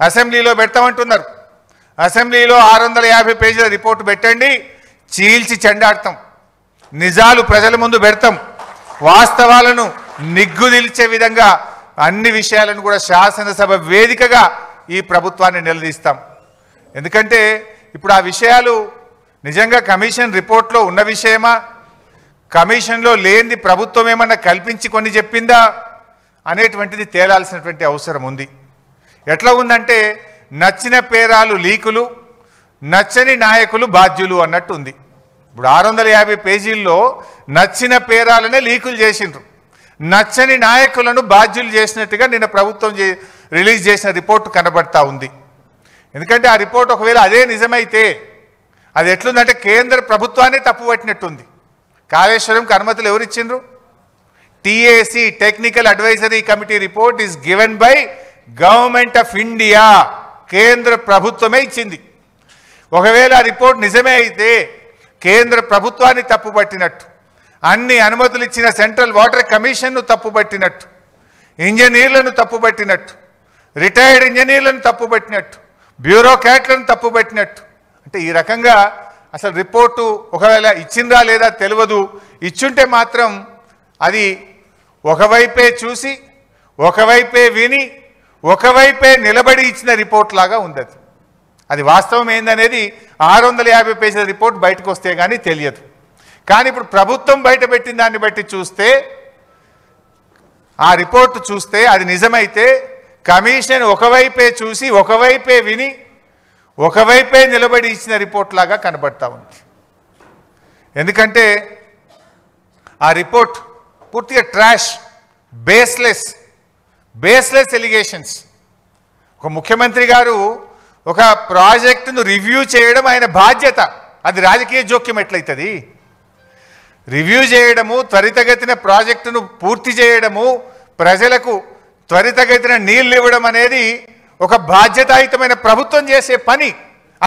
అసెంబ్లీలో పెడతామంటున్నారు. అసెంబ్లీలో 650 పేజీల రిపోర్టు పెట్టండి, చీల్చి చెండాడతాం, నిజాలు ప్రజల ముందు పెడతాం, వాస్తవాలను నిగ్గుదిల్చే విధంగా అన్ని విషయాలను కూడా శాసనసభ వేదికగా ఈ ప్రభుత్వాన్ని నిలదీస్తాం. ఎందుకంటే ఇప్పుడు ఆ విషయాలు నిజంగా కమిషన్ రిపోర్ట్లో ఉన్న విషయమా, కమిషన్లో లేనిది ప్రభుత్వం ఏమన్నా కల్పించి కొన్ని చెప్పిందా అనేటువంటిది తేలాల్సినటువంటి అవసరం ఉంది. ఎట్లా ఉందంటే నచ్చిన పేరాలు లీకులు, నచ్చని నాయకులు బాధ్యులు అన్నట్టు ఉంది. ఇప్పుడు 650 పేజీల్లో నచ్చిన పేరాలనే లీకులు చేసిండ్రు, నచ్చని నాయకులను బాధ్యులు చేసినట్టుగా నిన్న ప్రభుత్వం రిలీజ్ చేసిన రిపోర్టు కనబడతా ఉంది. ఎందుకంటే ఆ రిపోర్ట్ ఒకవేళ అదే నిజమైతే అది ఎట్లుందంటే కేంద్ర ప్రభుత్వాన్ని తప్పుపట్టినట్టుంది. కాళేశ్వరంకి అనుమతులు ఎవరు ఇచ్చిండ్రు? TAC technical advisory committee report is given by government of India, కేంద్ర ప్రభుత్వమే ఇచ్చింది. ఒకవేళ ఆ రిపోర్ట్ నిజమే అయితే కేంద్ర ప్రభుత్వాన్ని తప్పుపట్టినట్టు, అన్ని అనుమతులు ఇచ్చిన సెంట్రల్ వాటర్ కమిషన్ను తప్పుపట్టినట్టు, ఇంజనీర్లను తప్పుపట్టినట్టు, రిటైర్డ్ ఇంజనీర్లను తప్పుపట్టినట్టు, బ్యూరోక్రాట్లను తప్పుపట్టినట్టు. అంటే ఈ రకంగా అసలు రిపోర్టు ఒకవేళ ఇచ్చిందా లేదా తెలియదు, ఇచ్చుంటే మాత్రం అది ఒకవైపే చూసి ఒకవైపే విని ఒకవైపే నిలబడి ఇచ్చిన రిపోర్ట్ లాగా ఉంది. అది వాస్తవం ఏందనేది 650 పేజీల రిపోర్ట్ బయటకు వస్తే కానీ తెలియదు. కానీ ఇప్పుడు ప్రభుత్వం బయట పెట్టిన దాన్ని బట్టి చూస్తే, ఆ రిపోర్టు చూస్తే అది నిజమైతే కమిషన్ ఒకవైపే చూసి ఒకవైపే విని ఒకవైపే నిలబడి ఇచ్చిన రిపోర్ట్ లాగా కనబడతా ఉంది. ఎందుకంటే ఆ రిపోర్ట్ పూర్తిగా ట్రాష్, బేస్లెస్ ఎలిగేషన్స్. ఒక ముఖ్యమంత్రి గారు ఒక ప్రాజెక్టును రివ్యూ చేయడం ఆయన బాధ్యత, అది రాజకీయ జోక్యం ఎట్లయితుంది? రివ్యూ చేయడము, త్వరితగతిన ప్రాజెక్టును పూర్తి చేయడము, ప్రజలకు త్వరితగతిన నీళ్ళు ఇవ్వడం అనేది ఒక బాధ్యతాయుతమైన ప్రభుత్వం చేసే పని.